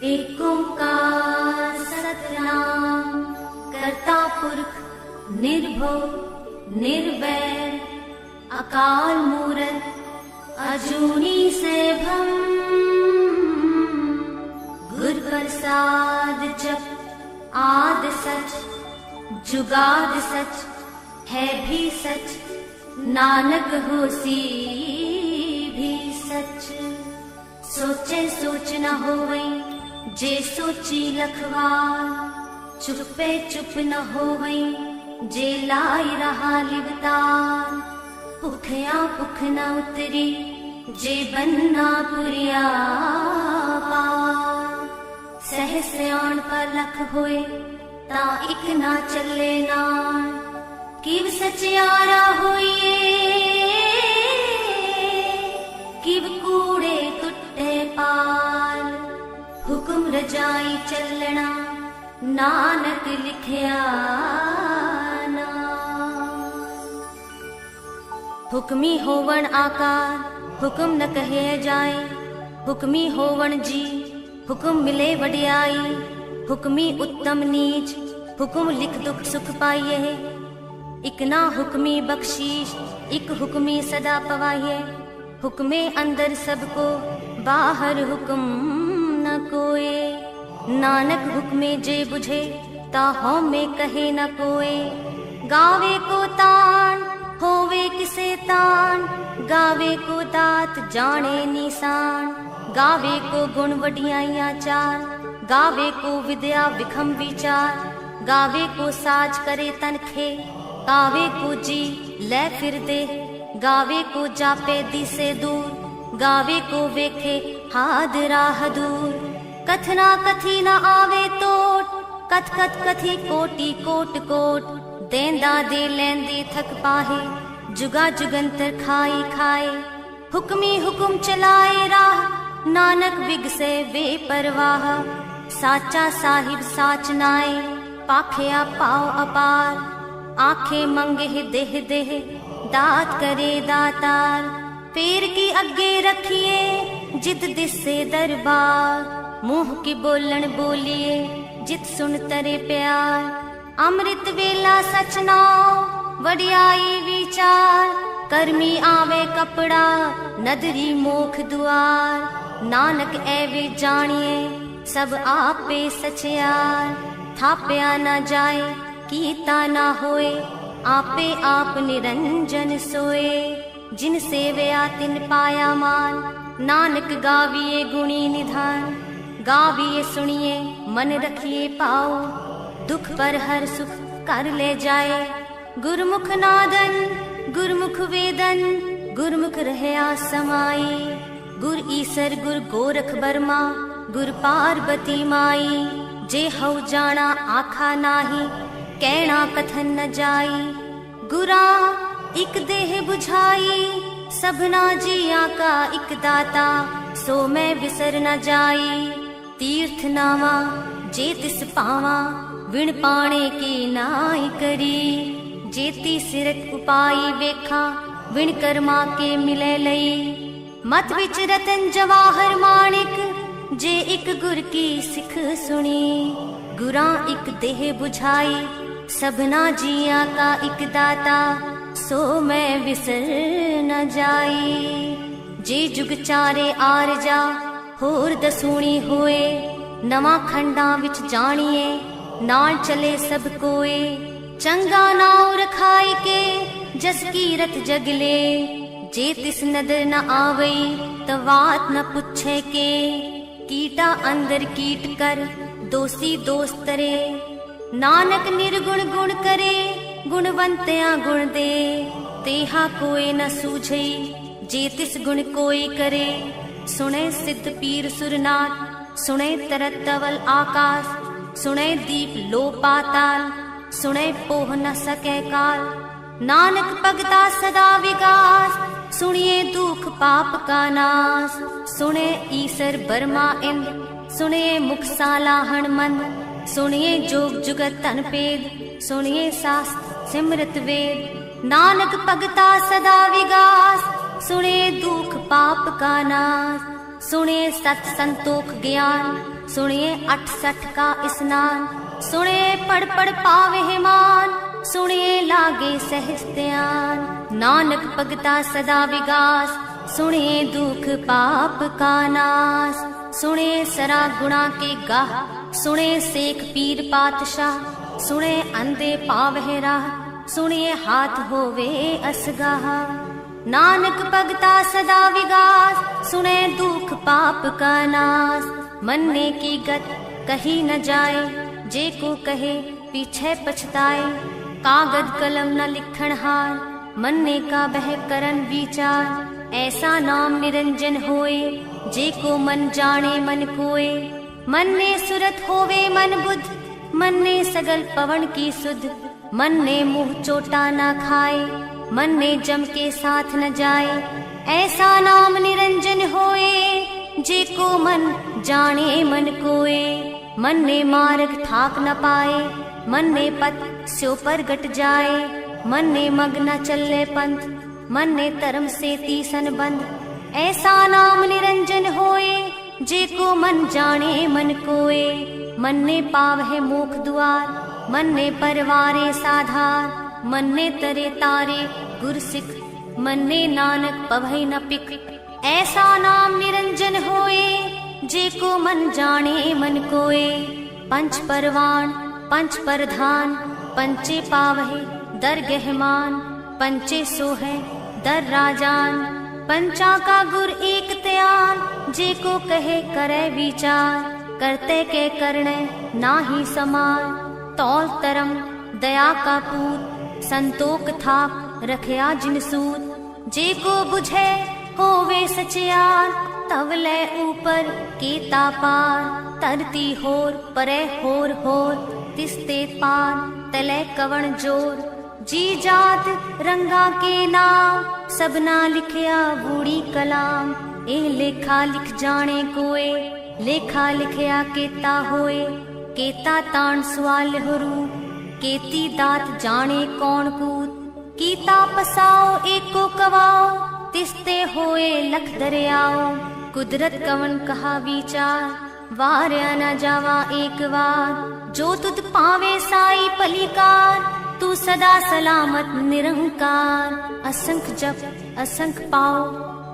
एक ओंकार सतनाम करता पुरख निर्भव निर्वैर अकाल मूरत अजूनी सैभम गुर प्रसाद जप आद सच जुगाद सच है भी सच नानक होसी भी सच। सोचे सोच न होवै जे सोची लखवार चुपे चुप न होवै जे लाई रहा लिवतार। भुखया भुख न उतरी जे बनना पुरिया पार। सह सयाण पर लख होए ता इक ना चले नार। किव सचियारा होइए किव कूड़े टुटे पाल। हुक्म रजाई चलना नानक लिखया ना। हुक्मी होवन आकार हुक्म न कहे जाए। हुक्मी होवन जी हुक्म मिले वडियाई। हुक्मी उत्तम नीच हुक्म लिख दुख सुख पाइए। इक ना हुक्मी बख्शीश इक हुक्मी सदा पवाइए। हुक्मे अंदर सबको बाहर हुक्म न कोए। नानक हुक्मे जे बुझे ता हों में कहे न कोए। गावे को तान होवे किसे तान। गावे को दात जाने निशान। गावे को गुण वडियाइयां चार। गावे को विद्या विखम विचार। गावे को साज करे तनखे। गावे को जी ले फिर दे। गावे को जापे दिसे दूर। गावे को वेखे हाद राह दूर। कथना कथी न आवे तोट कथ कथ कथी कोटि कोट कोट। देंदा दे लेंदे थक पाहे जुगा जुगंतर खाई खाए। हुक्मी हुक्म चलाए राह नानक बिगसे बेपरवाह। साचा साहिब साच नाए पाखया पाओ अपार। आंखें मंगे देह देह दात करे दातार। पैर की अग्गे रखिए जित दिसे दरबार। मुंह की बोलन बोलिए जित सुन तरे प्यार। अमृत वेला सच नाव वडियाई विचार। कर्मी आवे कपड़ा नदरी मोख दुआर। नानक एवे जानिए सब आपे सचयार। थाप्या न जाए कीता ना होए आपे आप निरंजन सोए। जिन सेवया तिन पाया मान नानक गाविए गुणी निधान। गाविए सुनिए मन रखिए पाओ दुख पर हर सुख कर ले जाए। गुरमुख नादन गुरमुख वेदन गुरमुख रहया समाई। गुर ईसर गुर गोरख बर्मा गुर पार्वती माई। जे हऊ जाना आखा नाही कहना कथन न जाई। गुरा इक देह बुझाई सबना जिया का इक दाता। सो मैं विसर न जाई तीर्थ नावा जे तिस पावा। विण पाणे की नाई करी जेती सिरक उपाई वेखा। विण कर्मा के मिले लई मत विच रतन जवाहर माणिक। जे इक गुर की सिख सुनी गुरा इक देह बुझाई। सबना जिया का इक दाता सो मैं विसर न जाई। जे जुग चारे आर जा होर दसूणी होए। नवा खंडा विच जानिए नाल चले सब कोए। चंगा नाव रखाई के जस कीरत जगले। जे तिस नदर न आवई तवात न पुछे के। कीटा अंदर कीट कर दोषी दोस्त तरे। नानक निर्गुण गुण करे गुणवंत्या गुण दे। तेहा कोई न सूझई जे तिस गुण कोई करे। सुने सिद्ध पीर सुरनाथ सुने तरत तवल आकाश। सुने दीप लो पाताल सुने पोह न सके काल। नानक भगता सदा विगास सुनिए दुख पाप का नाश। सुने ईसर बर्मा इंद्र सुनिए मुख सालाहण मन। सुनिए जोग जुगत तन पेद सुनिए शास्त्र सिमरत वेद। नानक भगता सदा विगास सुने दुख पाप का नाश। सुने सत संतोख ज्ञान सुनिए 68 का स्नान, सुनिए पढ़ पढ़ पावे है मान, सुनिए लागे सहज ध्यान। नानक भगता सदा विगास, सुनिए दुख पाप का नाश। सुनिए सरा गुणा के गाह, सुनिए शेख पीर पातशाह, सुनिए अंधे पावह राह, सुनिए हाथ होवे असगाह। नानक भगता सदा विगास, सुने दुख पाप का नाश। मन्ने की गत कही न जाए, जे को कहे पीछे पछताए। कागज कलम न लिखण हार, मन्ने का बह करन विचार। ऐसा नाम निरंजन होए, जे को मन जाने मन कोय। मन्ने सुरत होवे मन बुध, मन्ने सगल पवन की सुध। मन्ने मुँह चोटा न खाए, मन्ने जम के साथ न जाए। ऐसा नाम निरंजन होए, जे को मन जाने मन कोय। मन्ने मार्ग ठाक न पाए, मन्ने पथ स्यो पर गट जाए। मन्ने मग न चले पंथ, मन्ने धर्म से तीसन बंद। ऐसा नाम निरंजन होए, जे को मन जाने मन कोय। मन्ने पावह मोख द्वार, मन्ने परवारे साधार। मन्ने तरे तारे गुर सिख, मन्ने नानक पवै न पिक। ऐसा नाम निरंजन होए, जे को मन जाने मन कोय। पंच परवान पंच परधान, पंचे पावहे दर गहमान। पंचे सोहे दर राजान, पंचा का गुर एक त्यान। जे को कहे करे विचार, करते के करने नाही समान। तौल तरम दया का पूत, संतोक थाप रखया जिन सूत। जे को बुझे होवे सचियार, तवले ऊपर केता पार। तरती होर परे होर होर, तिस्ते पार तले कवण जोर। जी जात रंगा के नाम, सबना लिखया बूढ़ी कलाम। ए लेखा लिख जाने कोय, लेखा लिखया केता होए। केता तान सवाल हरू, केती दात जाने कौन कूत। कीता पसाओ एको कवाओ, तिस्ते होए लख दरियाओ। कुदरत कवन कहा विचार, वार्या न जावा एक बार। जो तुद पावे साई पलिकार, तू सदा सलामत निरंकार। असंख जप असंख पाओ,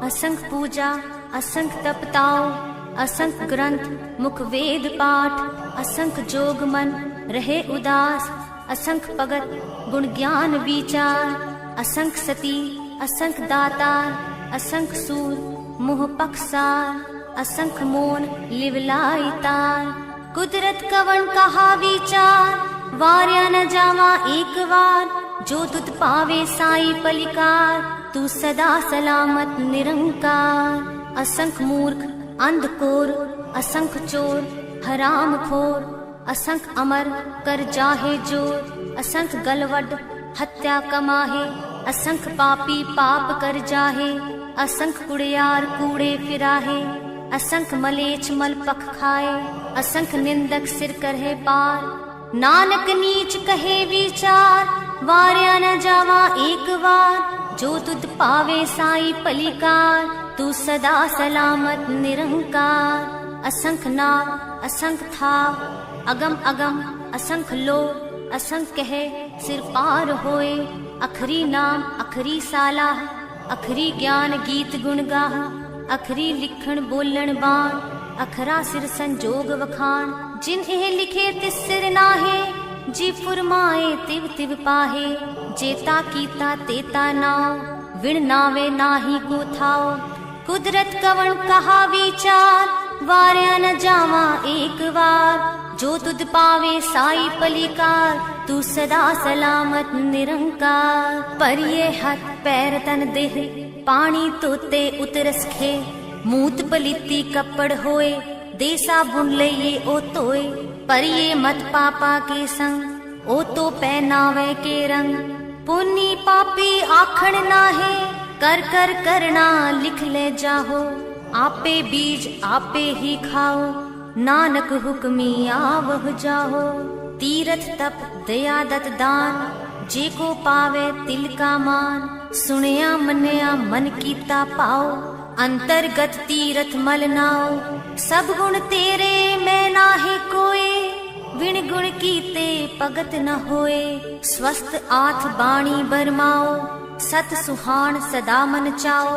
असंख पूजा असंख तपताओ। असंख ग्रंथ मुख वेद पाठ, असंख जोग मन रहे उदास। असंख भगत गुण ज्ञान विचार। असंख सती असंख दातार, असंख सूर मुह पक्षसार। असंख मोन लिवलाई तार, कुदरत कवन कहा विचार। वार्या न जावा एक बार, जो तुद पावे साई पलिकार। तू सदा सलामत निरंकार। असंख मूर्ख अंधकोर, असंख चोर हराम खोर। असंख अमर कर जाहे जोर, असंख गलवड हत्या कमाहे। असंख पापी पाप कर जाहे, असंख कुड़ियार कूड़े फिराहे। असंख मलेच्छ मल पख खाए, असंख निंदक सिर करहे पार। नानक नीच कहे विचार, वार्या न जावा एक बार। जो तुद पावे साई पलिकार, तू सदा सलामत निरंकार। असंख नाग असंख थाव, अगम अगम असंख लो। असंख कहे सिर पार होए, अखरी नाम अखरी साला। अखरी ज्ञान गीत गुण गाह, अखरी लिखण बोलण बाण। अखरा सिर संजोग वखाण, जिन एह लिखे तिस सिर नाहे। जी फुरमाए तिव तिव पाहे, जेता कीता तेता नाव। विण नावे नाही को थाओ, कुदरत कवन कहा विचार। वार्या न जावा एक बार, जो तुद पावे साई पलिकार। तू सदा सलामत निरंकार। पर ये हाथ पैर तन देह, पानी तोते उतरस खे। मूत पलीती कपड़ होए, देसा बुन ले ये ओ तोए। पर ये मत पापा के संग, ओ तो पहनावे के रंग। पुन्नी पापी आखण नाहे, कर कर करना लिख ले जाहो। आपे बीज आपे ही खाओ, नानक हुक्मी आवह जाहो। तीरथ तप दया दत दान, जे को पावे तिल का मान। सुनिया मन्या मन कीता पाओ, अंतर्गत तीरथ मल नाओ, सब गुण तेरे मैं नाहि कोय, विण गुण कीते भगत न होए, स्वस्थ आठ बाणी बरमाओ, सत सुहान सदा मन चाओ,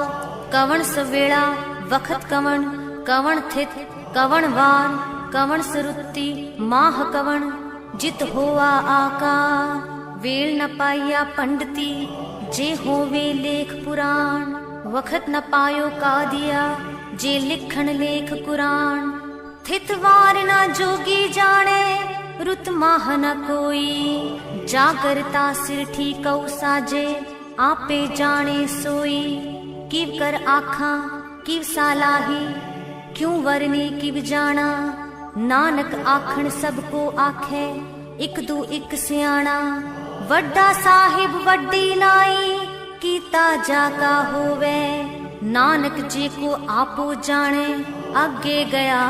कवण सवेला वखत कवण, कवण थित कवण वार, कवण सुरुति माह कवण, जित होवा आकार, वेल न पाया पंडिती, जे होवे लेख पुराण, वखत न पायो का दिया, जे लिखण लेख कुरान, थित वार न जोगी जाने, रुत माह न कोई, जागरता सिर ठीकौ साजे, आपे जाने सोई, किव कर आखा किव सालाही, क्यों वरने किव जाना, नानक आखण सबको आखे, इक दू इक सियाणा, वड्डा साहिब वड्डी नाई, कीता जाका होवे, नानक जी को आपो जाने, आगे गया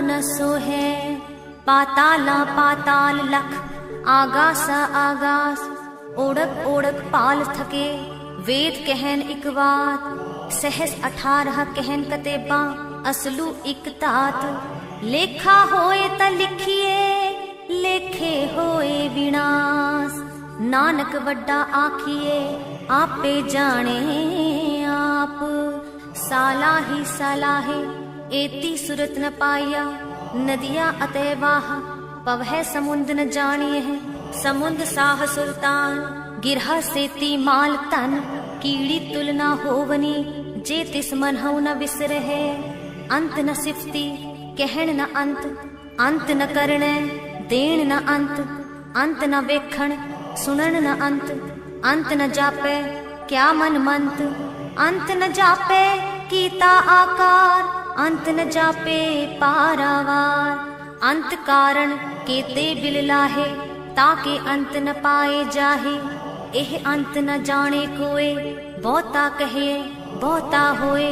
न सोहे, पाताला पाताल लख, आगासा आगास, ओढ़क ओढ़क पाल थके, वेद कहन इक बात, सहस 18 कहन कतेबा, असलू इक तात, लेखा होए त लिखिए, लेखे होए विनाश, नानक वड्डा आखिए, आपे जाने आप, सालाही सालाहे, एती सुरत न पाया, नदिया अतैवाह, पवह समुंद न जानिए है, समुंद साह सुल्तान, गिरहा सेती माल तन, कीड़ी तुलना होवनी, जे तिस मन हऊ न विसरहे, अंत न सिफती कहण न अंत, अंत न करणे देण न अंत, अंत न वेखण सुनण न अंत, अंत न जापे क्या मन मंत, अंत न जापे कीता आकार, अंत न जापे पारावार, अंत कारण केते बिल लाहे, ताके अंत न पाए जाहे, एह अंत न जाने कोय, बहुता कहे बहुता होए,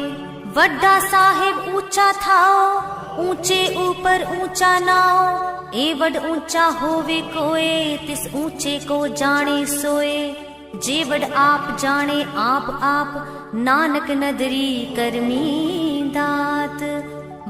वड्डा साहिब ऊंचा थाओ, ऊंचे ऊपर ऊंचा नाओ, ए वड ऊंचा होवे कोय, तिस ऊंचे को जाने सोए, जे वड आप जाने आप, नानक नदरी करमी दात,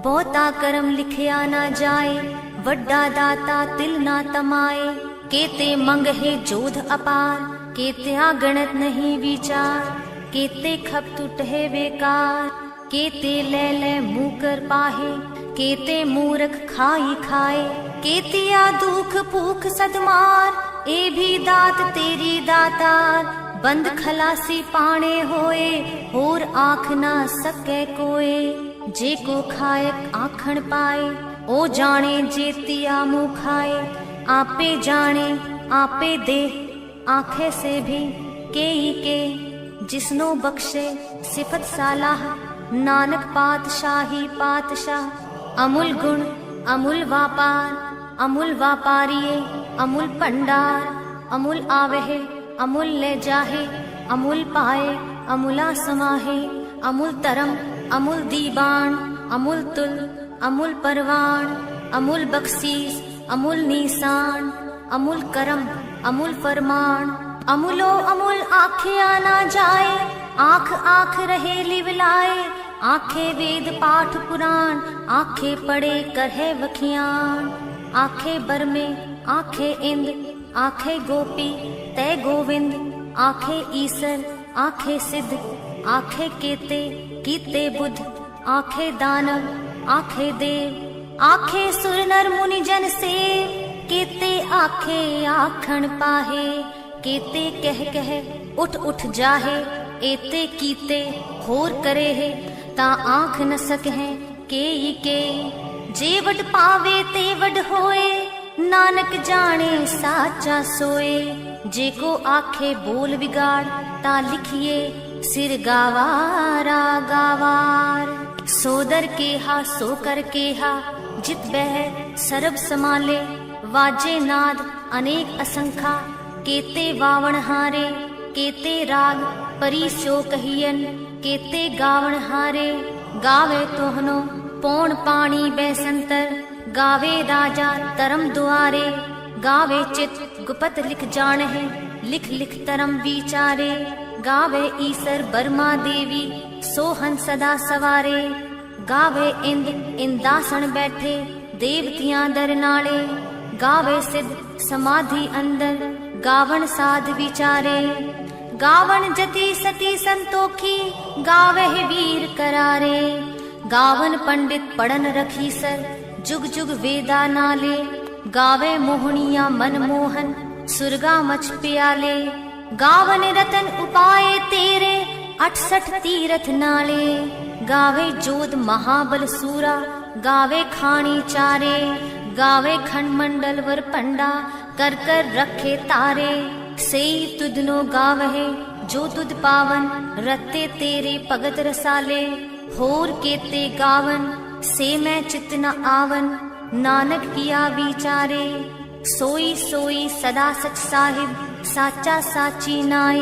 बहुता करम लिखया ना जाए, वड्डा दाता तिल ना तमाए, केते मंगहे जोध अपार, केते गणत नहीं विचार, केते खप टूटे बेकार, केते ले मुँह कर पाहे, केते मूरख खाई खाए, केतिया दुख भूख सदमार, ए भी दात तेरी दातार, बंद खलासी पाने होए, होर आँख ना सके कोए, जे को खाए आखण पाए, ओ जाने जेतिया मुँह खाए, आपे जाने आपे दे, आंखें से भी के जिसनो बख्शे सिफत सालाह, नानक पातशाही पातशाह, अमूल गुण अमूल व्यापार, अमूल व्यापारिये अमूल पंडार, अमूल आवहे अमूल ले जाहे, अमूल पाए अमूला समाहे, अमूल तरम अमूल दीवान, अमूल तुल अमूल परवान, अमूल बख्शीस अमूल निशान, अमूल करम अमूल फरमान, अमूलो अमूल आँखें आना जाए, आँख आँख रहे लिवलाए, आँखें वेद पाठ पुराण, आँखें पढ़े करहे वखियान, आँखें बरमे आँखें इंद, आँखें गोपी तय गोविंद, आँखें ईसर आँखें सिद्ध, आँखें केते कीते बुद्ध, आँखें दानव आँखें देव, आँखें सुर नर मुनि जन से, केते आँखें आखण पाहे, केते कह कह उठ उठ जाहे, एते कीते होर करे है, ता आँख न सकहे के, जे वड पावे ते वड होए, नानक जाने साचा सोए, जे को आखे बोल बिगाड़, ता लिखिए सिर गावारा गावार, सोदर केहा सो कर केहा, जित बह सरब समाले, वाजे नाद अनेक असंखा, केते वावण हारे, केते राग परी सो कहियन, केते गावण हारे, गावे तोहनो पौन पानी बैसंतर, गावे राजा तरम दुआरे, गावे चित गुपत लिख जान है, लिख लिख तरम विचारे, गावे ईसर बर्मा देवी सोहन सदा सवारे। गावे इंद इंदासन बैठे, देवतियां दर नाले। गावे सिद्ध समाधि अंदर, गावन साध विचारे। गावन जति सती संतोखी, गावे वीर करारे। गावन पंडित पढ़न रखी सर, जुग जुग वेदा नाले। गावे मोहनिया मनमोहन, सुरगा मछ प्याले। गावन रतन उपाय तेरे, 68 तीरथ नाले। गावे जोध महाबल सूरा, गावे खानी चारे। गावे खंड मंडल वर पंडा, कर कर रखे तारे। सेई तुधनो गावहे, जो तुध पावन, रत्ते तेरे भगत रसाले। होर केते गावन, से मैं चित न आवन, नानक किया विचारे। सोई सोई सदा सच साहिब, साचा साची नाई।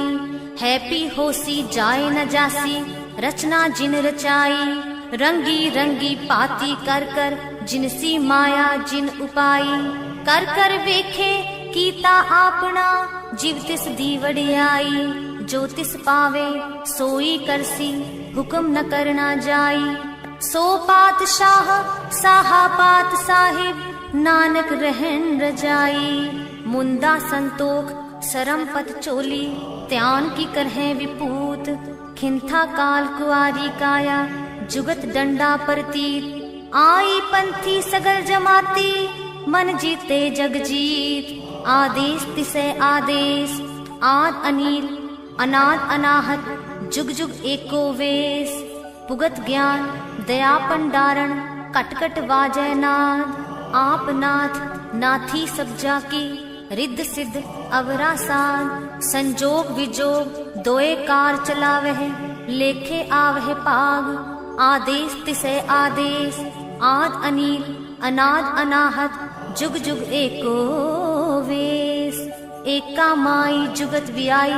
हैप्पी होसी जाए न जासी, रचना जिन रचाई। रंगी रंगी पाती कर कर, जिनसी माया जिन उपाई। कर कर वेखे कीता आपना, जीव तिस दी वडियाई। जो तिस पावे सोई करसी, हुक्म न करना जाई। सो पातशाह साहा पात साहिब, नानक रहन रजाई। मुंदा संतोख सरम पत चोली, ध्यान की करहे विपूत। खिंथा काल कुआरी काया, जुगत डंडा परतीत। आई पंथी सगल जमाती, मन जीते जग जीत। आदेश तिसे आदेश, आद अनील अनाद अनाहत, जुग जुग एको वेश। पुगत ज्ञान दया पंडारण, कट कट वाजय नाद। आप नाथ नाथी सब जाकी, रिद्ध सिद्ध अवरा साध। संजोग विजोग दोए कार चलावह, लेखे आवह पाग। आदेश तिसे आदेश, आद अनील अनाद अनाहत, जुग जुग एको वेश। एका माई जुगत व्याई,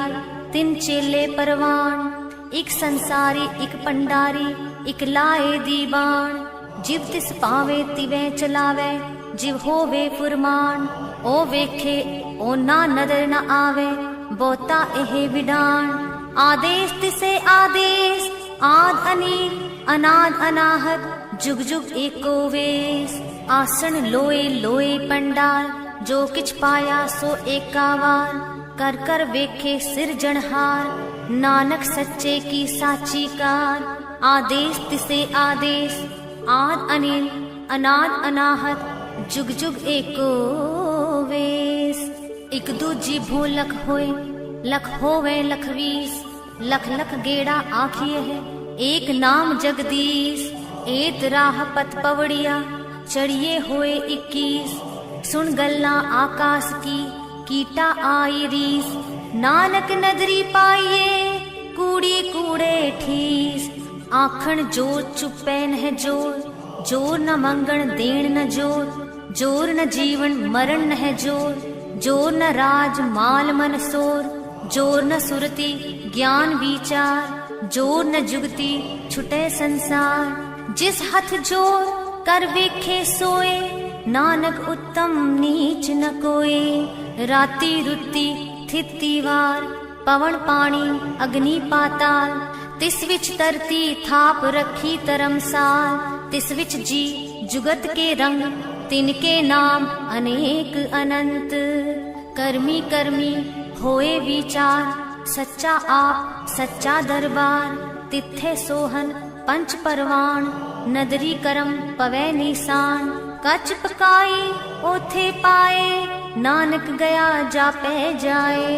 तिन चेले परवान। इक संसारी इक पंडारी, इक लाए दीवान। जिव तिस पावे तिवे चलावे, जिव होवे फुरमान। ओ वेखे ओ ना नदर न आवे, बोता एहे विडान। आदेश तिसे आदेश, आद अनील अनाद अनाहत, जुग जुग एको वेश। आसन लोए लोए पंडाल, जो किछ पाया सो एकावार। कर कर वेखे सिरजनहार, नानक सच्चे की साची कार। आदेश तिसे आदेश, आद अनिल अनाद अनाहत, जुग जुग एको वेश। एक दूजी भू लख होए, लख होवे लख वीस। लख लख गेड़ा आखिए है, एक नाम जगदीश। एत राह पत पवड़िया, चढ़िए होए 21। सुन गल्ला आकाश की, कीटा आई रीस। नानक नदरी पाइये, कूड़ी कूड़े ठीस। आखण जोर चुपै न जोर, जोर न मंगण देण न जोर। जोर न जीवन मरण न जोर, जोर न राज माल मन सोर। जोर न सुरति ज्ञान विचार, जोर न जुगति छुटे संसार। जिस हथ जोर कर वेखे सोए, नानक उत्तम नीच न कोए। राती रुती थिती वार, पवन पानी अग्नि पाताल। तिस विच तरती थाप रखी धर्मसाल। तिस विच जी जुगत के रंग, तिनके नाम अनेक अनंत। कर्मी कर्मी होए विचार, सच्चा आप सच्चा दरबार। तिथे सोहन पंच परवान, नदरी करम पवै निशान। कच पकाई ओथे पाए, नानक गया जापै जाए।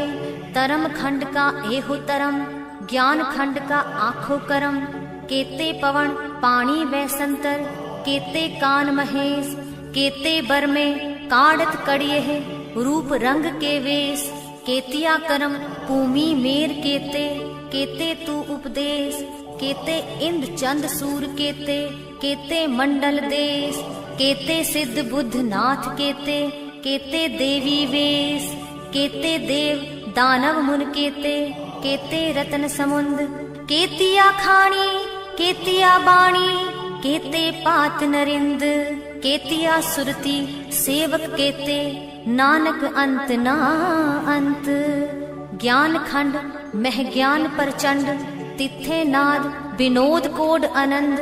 तरम खंड का एहो तरम, ज्ञान खंड का आखो करम। केते पवन पानी वैसंतर, केते कान महेश। केते बर में काढ़त कड़िए है, रूप रंग के वेश। केतिया करम भूमि मेर केते, केते तू उपदेश। केते इंद चंद सूर केते, केते मंडल देश। केते सिद्ध बुद्ध नाथ केते, केते देवी वेश। केते देव दानव मुन केते, केते रतन समुंद। केतिया खानी केतिया बाणी, केते पात नरिंद। केतिया सुरती सेवक केते, नानक अंत ना अंत। ज्ञान खंड मह ज्ञान प्रचंड, तिथे नाद विनोद कोड आनंद,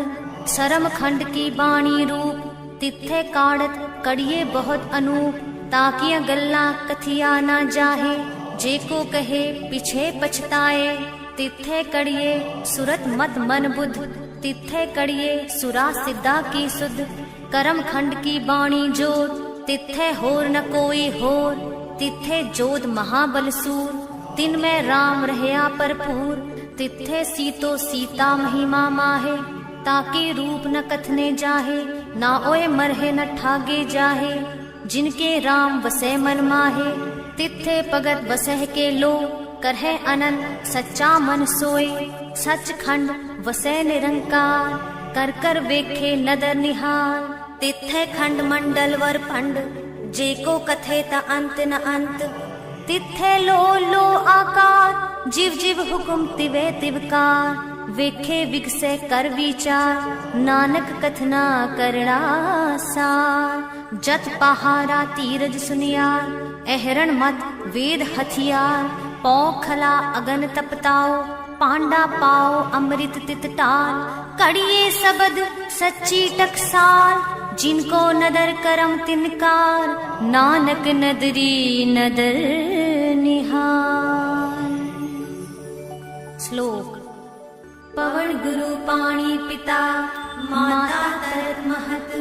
शरम खंड की बाणी रूप, तिथे काड़त कड़िए बहुत अनूप, ताकिया गल्ला कथिया ना जाहे, जेको कहे पिछे पछताए, तिथे कड़िए सुरत मत मन बुध, तिथे कड़िए सुरा सिद्धा की सुध, करम खंड की बाणी जोर, तिथे होर न कोई होर, तिथे जोध महाबल सूर, तिन में राम रहया भरपूर, तिथे सीतो सीता महिमा माहे, ताकि रूप न कथने जाहे, ना ओए मरहे न ठागे जाहे, जिनके राम वसै मन माहे, तिथे भगत वसह के लो, करहे अनंत सच्चा मन सोए, सच खंड वसै निरंकार, कर कर वेखे नदर निहार, तिथे खंड मंडल वर पंड, जेको कथे ता अंत न अंत, तिथे लो आकार, जीव जीव हुकुम तिवे तिवकार, वेखे विगसे कर विचार, नानक कथना करना सार, जत पहारा तीरज सुनियार, एहरण मत वेद हथियार, पौ खला अगन तपताओ, पांडा पाओ अमृत तितटाल, कड़िए सबद सच्ची टकसाल, जिनको नदर करम तिनकार, नानक नदरी नदर निहाल। श्लोक। पवन गुरु पाणी पिता, माता तरत महत,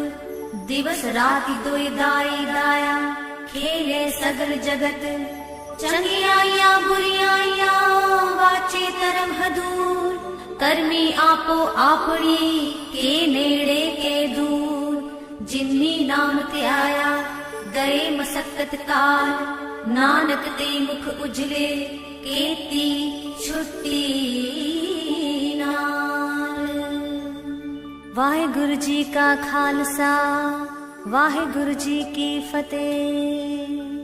दिवस राति दोय दाई दाया, खेले सगल जगत, चंगियाया बुरियाया वाचे तरम हदूर, कर्मी आपो आपड़ी के नेड़े के दूर, जिन्नी नाम ते आया गए मसक्कत काल, नानक ते मुख उजले केती छुट्टी नाल। वाहिगुरु जी का खालसा, वाहिगुरु जी की फतेह।